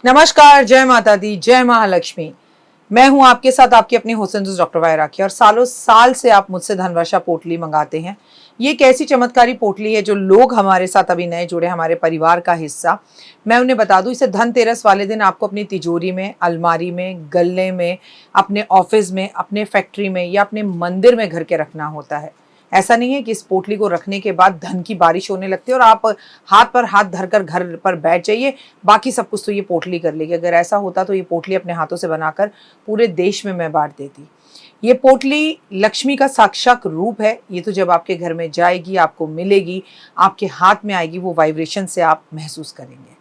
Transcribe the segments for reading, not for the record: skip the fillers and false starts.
नमस्कार, जय माता दी, जय महालक्ष्मी। मैं हूं आपके साथ आपकी अपनी हुसैन डॉक्टर वाय राखी। और सालों साल से आप मुझसे धनवर्षा पोटली मंगाते हैं। ये एक ऐसी चमत्कारी पोटली है जो लोग हमारे साथ अभी नए जुड़े, हमारे परिवार का हिस्सा। मैं उन्हें बता दूं, इसे धनतेरस वाले दिन आपको अपनी तिजोरी में, अलमारी में, गल्ले में, अपने ऑफिस में, अपने फैक्ट्री में या अपने मंदिर में घर के रखना होता है। ऐसा नहीं है कि इस पोटली को रखने के बाद धन की बारिश होने लगती है और आप हाथ पर हाथ धरकर घर पर बैठ जाइए, बाकी सब कुछ तो ये पोटली कर लेगी। अगर ऐसा होता तो ये पोटली अपने हाथों से बनाकर पूरे देश में मैं बांट देती। ये पोटली लक्ष्मी का साक्षात रूप है। ये तो जब आपके घर में जाएगी, आपको मिलेगी, आपके हाथ में आएगी, वो वाइब्रेशन से आप महसूस करेंगे।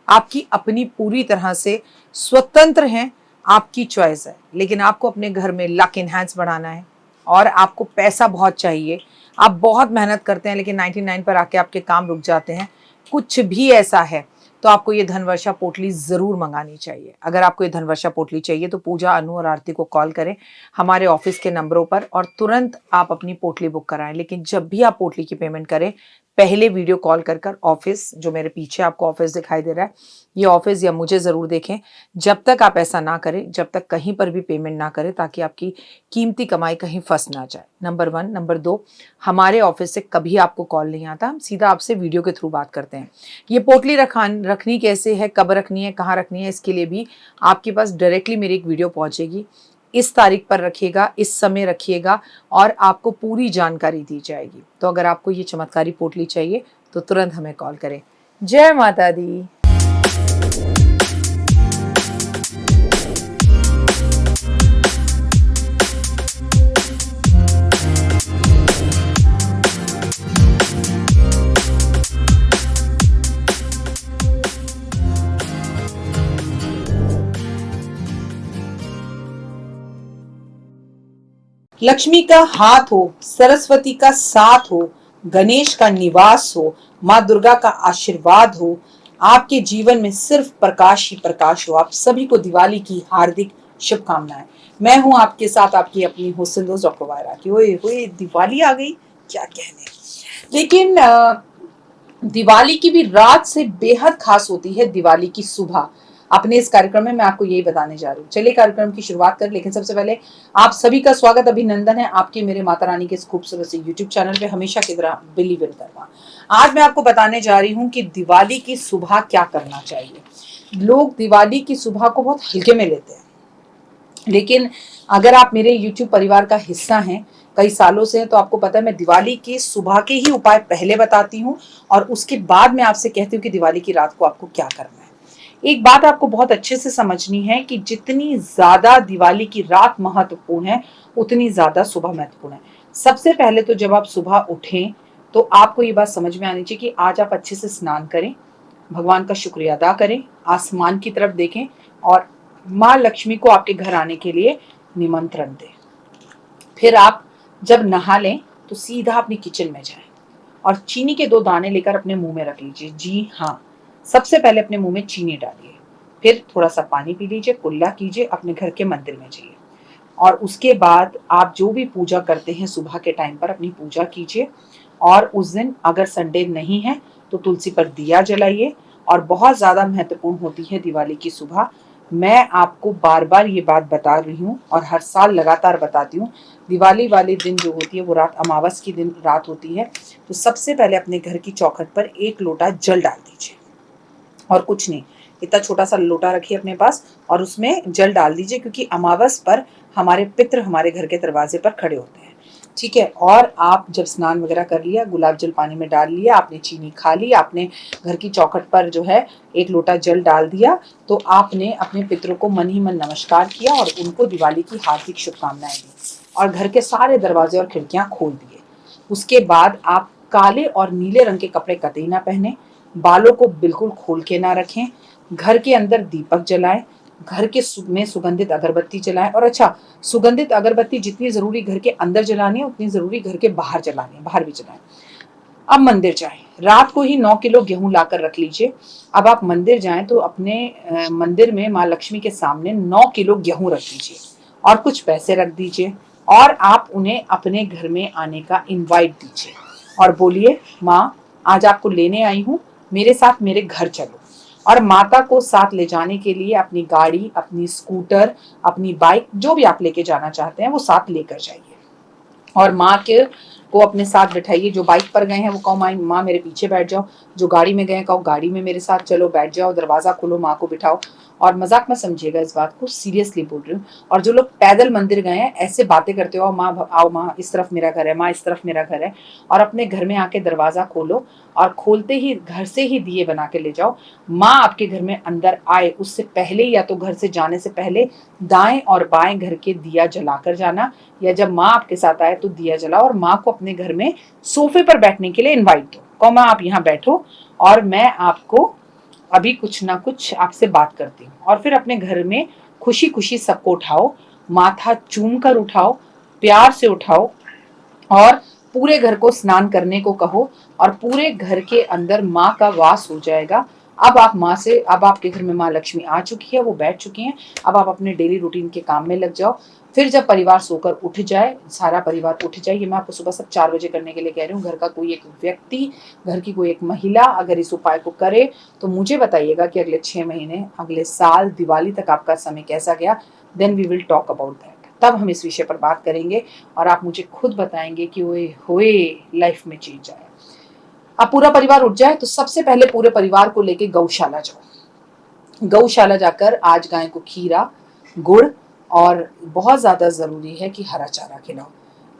आपकी अपनी पूरी तरह से स्वतंत्र हैं, आपकी चॉइस है। लेकिन आपको अपने घर में लक इनहैंस बढ़ाना है और आपको पैसा बहुत चाहिए। आप बहुत मेहनत करते हैं लेकिन 99 पर आके आपके काम रुक जाते हैं। कुछ भी ऐसा है तो आपको ये धनवर्षा पोटली ज़रूर मंगानी चाहिए। अगर आपको ये धनवर्षा पोटली चाहिए तो पूजा, अनु और आरती को कॉल करें हमारे ऑफिस के नंबरों पर और तुरंत आप अपनी पोटली बुक कराएं। लेकिन जब भी आप पोटली की पेमेंट करें, पहले वीडियो कॉल कर ऑफिस, जो मेरे पीछे आपको ऑफिस दिखाई दे रहा है, ये ऑफिस या मुझे ज़रूर देखें। जब तक आप ऐसा ना करें, जब तक कहीं पर भी पेमेंट ना करें, ताकि आपकी कीमती कमाई कहीं फंस ना जाए। नंबर 1। नंबर 2, हमारे ऑफिस से कभी आपको कॉल नहीं आता, हम सीधा आपसे वीडियो के थ्रू बात करते हैं। ये पोटली रखनी कैसे है, कब रखनी है, कहाँ रखनी है, इसके लिए भी आपके पास डायरेक्टली मेरी एक वीडियो पहुँचेगी। इस तारीख पर रखिएगा, इस समय रखिएगा और आपको पूरी जानकारी दी जाएगी। तो अगर आपको ये चमत्कारी पोटली चाहिए तो तुरंत हमें कॉल करें। जय माता दी। लक्ष्मी का हाथ हो, सरस्वती का साथ हो, गणेश का निवास हो, माँ दुर्गा का आशीर्वाद हो, आपके जीवन में सिर्फ प्रकाश ही प्रकाश हो। आप सभी को दिवाली की हार्दिक शुभकामनाएं। मैं हूं आपके साथ आपकी अपनी हुसैन दोस्त डॉक्टर वाय राखी। ओए ओए, दिवाली आ गई, क्या कहने। लेकिन दिवाली की भी रात से बेहद खास होती है दिवाली की सुबह। अपने इस कार्यक्रम में मैं आपको यही बताने जा रही हूँ। चलिए कार्यक्रम की शुरुआत कर। लेकिन सबसे पहले आप सभी का स्वागत, अभिनंदन है आपके मेरे माता रानी के इस खूबसूरत से यूट्यूब चैनल पे, हमेशा की तरह बिली विरदरमा। आज मैं आपको बताने जा रही हूँ कि दिवाली की सुबह क्या करना चाहिए। लोग दिवाली की सुबह को बहुत हल्के में लेते हैं, लेकिन अगर आप मेरे YouTube परिवार का हिस्सा हैं कई सालों से, तो आपको पता है मैं दिवाली की सुबह के ही उपाय पहले बताती हूँ और उसके बाद मैं आपसे कहती हूँ कि दिवाली की रात को आपको क्या करना है। एक बात आपको बहुत अच्छे से समझनी है कि जितनी ज्यादा दिवाली की रात महत्वपूर्ण है, उतनी ज्यादा सुबह महत्वपूर्ण है। सबसे पहले तो जब आप सुबह उठें तो आपको ये बात समझ में आनी चाहिए कि आज आप अच्छे से स्नान करें, भगवान का शुक्रिया अदा करें, आसमान की तरफ देखें और माँ लक्ष्मी को आपके घर आने के लिए निमंत्रण दें। फिर आप जब नहा लें तो सीधा अपनी किचन में जाएं और चीनी के 2 दाने लेकर अपने मुंह में रख लीजिए। जी हाँ, सबसे पहले अपने मुंह में चीनी डालिए, फिर थोड़ा सा पानी पी लीजिए, कुल्ला कीजिए, अपने घर के मंदिर में जाइए और उसके बाद आप जो भी पूजा करते हैं सुबह के टाइम पर अपनी पूजा कीजिए। और उस दिन अगर संडे नहीं है तो तुलसी पर दिया जलाइए। और बहुत ज़्यादा महत्वपूर्ण होती है दिवाली की सुबह। मैं आपको बार बार ये बात बता रही हूँ और हर साल लगातार बताती हूँ, दिवाली वाले दिन जो होती है वो रात अमावस की दिन रात होती है। तो सबसे पहले अपने घर की चौखट पर 1 लोटा जल डाल दीजिए और कुछ नहीं, इतना छोटा सा लोटा रखिए अपने पास और उसमें जल डाल दीजिए, क्योंकि अमावस पर हमारे पितृ हमारे घर के दरवाजे पर खड़े होते हैं। ठीक है। और आप जब स्नान वगैरह कर लिया, गुलाब जल पानी में डाल लिया, आपने चीनी खा ली, आपने घर की चौखट पर जो है 1 लोटा जल डाल दिया, तो आपने अपने पितरों को मन ही मन नमस्कार किया और उनको दिवाली की हार्दिक शुभकामनाएं दी और घर के सारे दरवाजे और खिड़कियां खोल दिए। उसके बाद आप काले और नीले रंग के कपड़े कतई ना पहने, बालों को बिल्कुल खोल के ना रखें, घर के अंदर दीपक जलाएं, घर के में सुगंधित अगरबत्ती जलाएं। और अच्छा, सुगंधित अगरबत्ती जितनी जरूरी घर के अंदर जलानी है उतनी जरूरी घर के बाहर जलानी है, बाहर भी जलाएं। अब मंदिर जाएं, रात को ही 9 किलो गेहूं लाकर रख लीजिए। अब आप मंदिर जाएं तो अपने मंदिर में माँ लक्ष्मी के सामने 9 किलो गेहूं रख दीजिए और कुछ पैसे रख दीजिए और आप उन्हें अपने घर में आने का इनवाइट दीजिए और बोलिए, माँ आज आपको लेने आई हूँ, मेरे साथ मेरे घर चलो। और माता को साथ ले जाने के लिए अपनी गाड़ी, अपनी स्कूटर, अपनी बाइक, जो भी आप लेके जाना चाहते हैं वो साथ लेकर जाइए। और माँ के को अपने साथ बिठाइए। जो बाइक पर गए हैं वो कहो माँ माँ मेरे पीछे बैठ जाओ, जो गाड़ी में गए हैं कहो गाड़ी में मेरे साथ चलो, बैठ जाओ, दरवाज़ा खोलो, माँ को बिठाओ। और मजाक मत समझिएगा इस बात को, सीरियसली बोल रही हूँ। और जो लोग पैदल मंदिर गए हैं ऐसे बातें करते हो, आओ माँ इस तरफ मेरा घर है, माँ इस तरफ मेरा घर है, और अपने घर में आके दरवाज़ा खोलो और खोलते ही घर से ही दिए बना के ले जाओ। माँ आपके घर में अंदर आए उससे पहले, या तो घर से जाने से पहले दाएं और बाएं घर के दिया जलाकर जाना, या जब माँ आपके साथ आए तो दिया जलाओ और माँ को अपने घर में सोफे पर बैठने के लिए इनवाइट दो। कहो माँ आप यहाँ बैठो और मैं आपको अभी कुछ ना कुछ आपसे बात करती हूँ। और फिर अपने घर में खुशी खुशी सबको उठाओ, माथा चूम कर उठाओ, प्यार से उठाओ, और पूरे घर को स्नान करने को कहो, और पूरे घर के अंदर माँ का वास हो जाएगा। अब आप माँ से, अब आपके घर में माँ लक्ष्मी आ चुकी है, वो बैठ चुकी हैं। अब आप अपने डेली रूटीन के काम में लग जाओ। फिर जब परिवार सोकर उठ जाए, सारा परिवार उठ जाए, ये मैं आपको सुबह सब 4 बजे करने के लिए कह रही हूँ। घर का कोई एक व्यक्ति, घर की कोई एक महिला अगर इस उपाय को करे तो मुझे बताइएगा कि अगले 6 महीने, अगले साल दिवाली तक आपका समय कैसा गया। Then we will talk about that. तब हम इस विषय पर बात करेंगे और आप मुझे खुद बताएंगे कि ओए होए लाइफ में चेंज आया। अब पूरा परिवार उठ जाए तो सबसे पहले पूरे परिवार को लेके गौशाला जाओ। गौशाला जाकर आज गाय को खीरा, गुड़ और बहुत ज्यादा जरूरी है कि हरा चारा खिलाओ।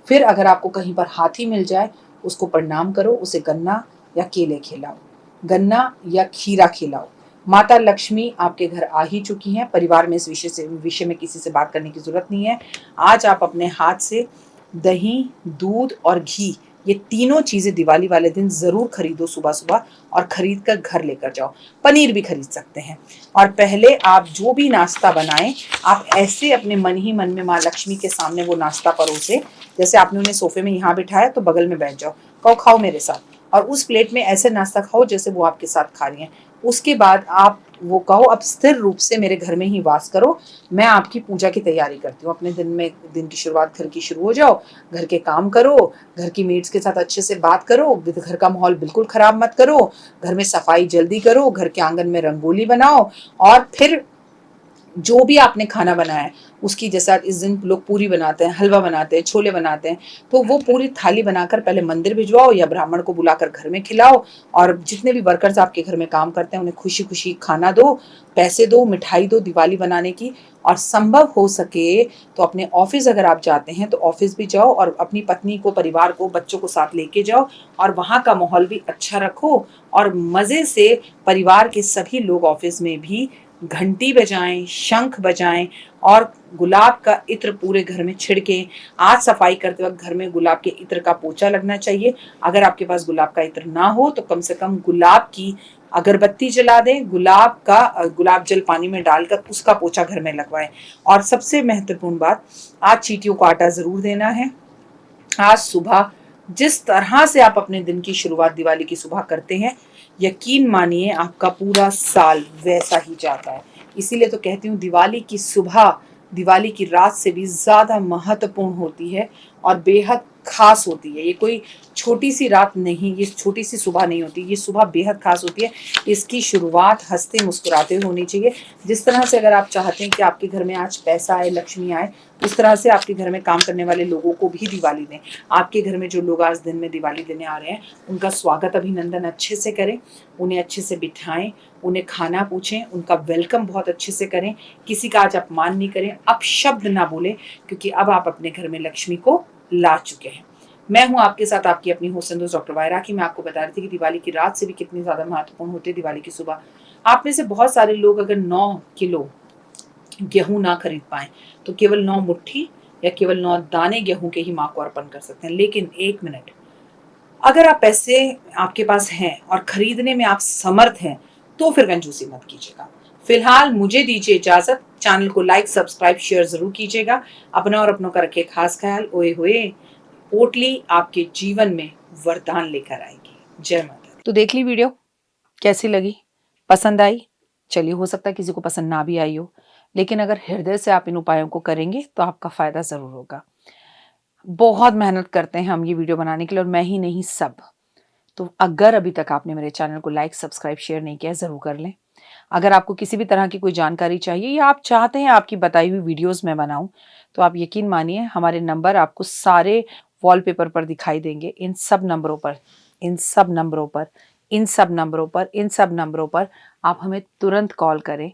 फिर अगर आपको कहीं पर हाथी मिल जाए उसको प्रणाम करो, उसे गन्ना या केले खिलाओ, गन्ना या खीरा खिलाओ। माता लक्ष्मी आपके घर आ ही चुकी हैं। परिवार में इस विषय में किसी से बात करने की जरूरत नहीं है। आज आप अपने हाथ से दही, दूध और घी, ये तीनों चीजें दिवाली वाले दिन जरूर खरीदो सुबह सुबह, और खरीद कर घर लेकर जाओ। पनीर भी खरीद सकते हैं। और पहले आप जो भी नाश्ता बनाएं, आप ऐसे अपने मन ही मन में माँ लक्ष्मी के सामने वो नाश्ता परोसे, जैसे आपने उन्हें सोफे में यहाँ बिठाया तो बगल में बैठ जाओ, कहो खाओ मेरे साथ, और उस प्लेट में ऐसे नाश्ता खाओ जैसे वो आपके साथ खा रही हैं। उसके बाद आप वो कहो अब स्थिर रूप से मेरे घर में ही वास करो, मैं आपकी पूजा की तैयारी करती हूँ। अपने दिन की शुरुआत घर की शुरू हो जाओ, घर के काम करो, घर की मेट्स के साथ अच्छे से बात करो, घर का माहौल बिल्कुल खराब मत करो, घर में सफाई जल्दी करो, घर के आंगन में रंगोली बनाओ, और फिर जो भी आपने खाना बनाया है उसकी, जैसा इस दिन लोग पूरी बनाते हैं, हलवा बनाते हैं, छोले बनाते हैं, तो वो पूरी थाली बनाकर पहले मंदिर भिजवाओ या ब्राह्मण को बुलाकर घर में खिलाओ। और जितने भी वर्कर्स आपके घर में काम करते हैं उन्हें खुशी खुशी खाना दो, पैसे दो, मिठाई दो दिवाली बनाने की। और संभव हो सके तो अपने ऑफिस अगर आप जाते हैं तो ऑफिस भी जाओ और अपनी पत्नी को, परिवार को, बच्चों को साथ लेके जाओ, और वहाँ का माहौल भी अच्छा रखो। और मज़े से परिवार के सभी लोग ऑफिस में भी घंटी बजाएं, शंख बजाएं, और गुलाब का इत्र पूरे घर में छिड़कें। आज सफाई करते वक्त घर में गुलाब के इत्र का पोछा लगना चाहिए। अगर आपके पास गुलाब का इत्र ना हो तो कम से कम गुलाब की अगरबत्ती जला दें, गुलाब जल पानी में डालकर उसका पोछा घर में लगवाएं। और सबसे महत्वपूर्ण बात, आज चींटियों को आटा जरूर देना है। आज सुबह जिस तरह से आप अपने दिन की शुरुआत दिवाली की सुबह करते हैं, यकीन मानिए आपका पूरा साल वैसा ही जाता है। इसीलिए तो कहती हूँ दिवाली की सुबह दिवाली की रात से भी ज्यादा महत्वपूर्ण होती है और बेहद खास होती है। ये कोई छोटी सी रात नहीं, ये छोटी सी सुबह नहीं होती, ये सुबह बेहद खास होती है। इसकी शुरुआत हंसते मुस्कुराते होनी चाहिए। जिस तरह से अगर आप चाहते हैं कि आपके घर में आज पैसा आए, लक्ष्मी आए, उस तरह से आपके घर में काम करने वाले लोगों को भी दिवाली दें। आपके घर में जो लोग आज दिन में दिवाली देने आ रहे हैं उनका स्वागत, अभिनंदन अच्छे से करें, उन्हें अच्छे से बिठाएं, उन्हें खाना पूछें, उनका वेलकम बहुत अच्छे से करें। किसी का आज अपमान नहीं करें, अपशब्द ना बोलें, क्योंकि अब आप अपने घर में लक्ष्मी को ला चुके हैं। मैं हूं आपके साथ आपकी अपनी होस्ट दोस्त डॉक्टर वायरा की। मैं आपको बता रही थी कि दिवाली की रात से भी कितनी ज्यादा महत्वपूर्ण होती है दिवाली की सुबह। आप में से बहुत सारे लोग अगर 9 किलो गेहूं ना खरीद पाए तो केवल 9 मुट्ठी या केवल 9 दाने गेहूं के ही मां को अर्पण कर सकते हैं। लेकिन एक मिनट, अगर आप पैसे आपके पास हैं और खरीदने में आप समर्थ हैं तो फिर कंजूसी मत कीजिएगा। फिलहाल मुझे दीजिए इजाजत। चैनल को लाइक, सब्सक्राइब, शेयर जरूर कीजिएगा। अपना और अपनों का रखिए खास ख्याल। ओए होए पोटली आपके जीवन में वरदान लेकर आएगी। जय माता दी। तो देख ली वीडियो, कैसी लगी, पसंद आई? चलिए, हो सकता है किसी को पसंद ना भी आई हो, लेकिन अगर हृदय से आप इन उपायों को करेंगे तो आपका फायदा जरूर होगा। बहुत मेहनत करते हैं हम ये वीडियो बनाने के लिए, और मैं ही नहीं सब। तो अगर अभी तक आपने मेरे चैनल को लाइक, सब्सक्राइब, शेयर नहीं किया, जरूर कर लें। अगर आपको किसी भी तरह की कोई जानकारी चाहिए या आप चाहते हैं आपकी बताई हुई वीडियोस मैं बनाऊं, तो आप यकीन मानिए हमारे नंबर आपको सारे वॉलपेपर पर दिखाई देंगे। इन सब नंबरों पर, इन सब नंबरों पर, इन सब नंबरों पर, इन सब नंबरों पर आप हमें तुरंत कॉल करें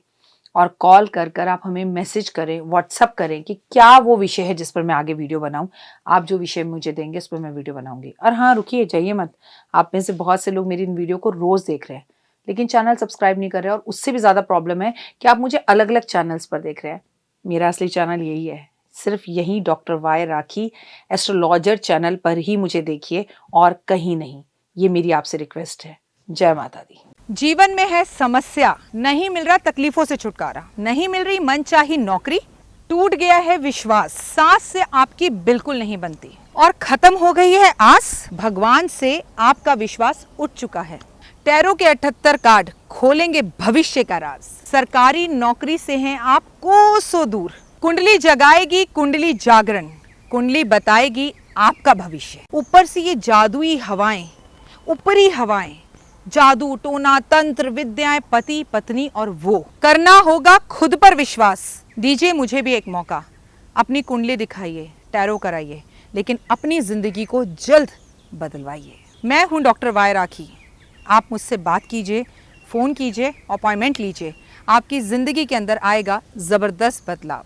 और कॉल कर कर आप हमें मैसेज करें, व्हाट्सअप करें कि क्या वो विषय है जिस पर मैं आगे वीडियो बनाऊं। आप जो विषय मुझे देंगे उस पर मैं वीडियो बनाऊंगी। और हाँ, रुकिए, जाइए मत। आप में से बहुत से लोग मेरी इन वीडियो को रोज़ देख रहे हैं लेकिन चैनल सब्सक्राइब नहीं कर रहे, और उससे भी ज़्यादा प्रॉब्लम है कि आप मुझे अलग अलग चैनल्स पर देख रहे हैं। मेरा असली चैनल यही है, सिर्फ यही डॉक्टर वाई राखी एस्ट्रोलॉजर चैनल पर ही मुझे देखिए और कहीं नहीं। ये मेरी आपसे रिक्वेस्ट है। जय माता दी। जीवन में है समस्या, नहीं मिल रहा तकलीफों से छुटकारा, नहीं मिल रही मनचाही नौकरी, टूट गया है विश्वास, सांस से आपकी बिल्कुल नहीं बनती और खत्म हो गई है आस, भगवान से आपका विश्वास उठ चुका है। टैरो के 78 कार्ड खोलेंगे भविष्य का राज। सरकारी नौकरी से हैं आप कोसों दूर, कुंडली जगाएगी कुंडली जागरण, कुंडली बताएगी आपका भविष्य। ऊपर से ये जादुई हवाएं, ऊपरी हवाएं, जादू टोना तंत्र विद्याएं, पति पत्नी और वो, करना होगा खुद पर विश्वास। दीजिए मुझे भी एक मौका, अपनी कुंडली दिखाइए, टैरो कराइए, लेकिन अपनी जिंदगी को जल्द बदलवाइए। मैं हूं डॉक्टर वाई राखी। आप मुझसे बात कीजिए, फ़ोन कीजिए, अपॉइंटमेंट लीजिए, आपकी ज़िंदगी के अंदर आएगा ज़बरदस्त बदलाव।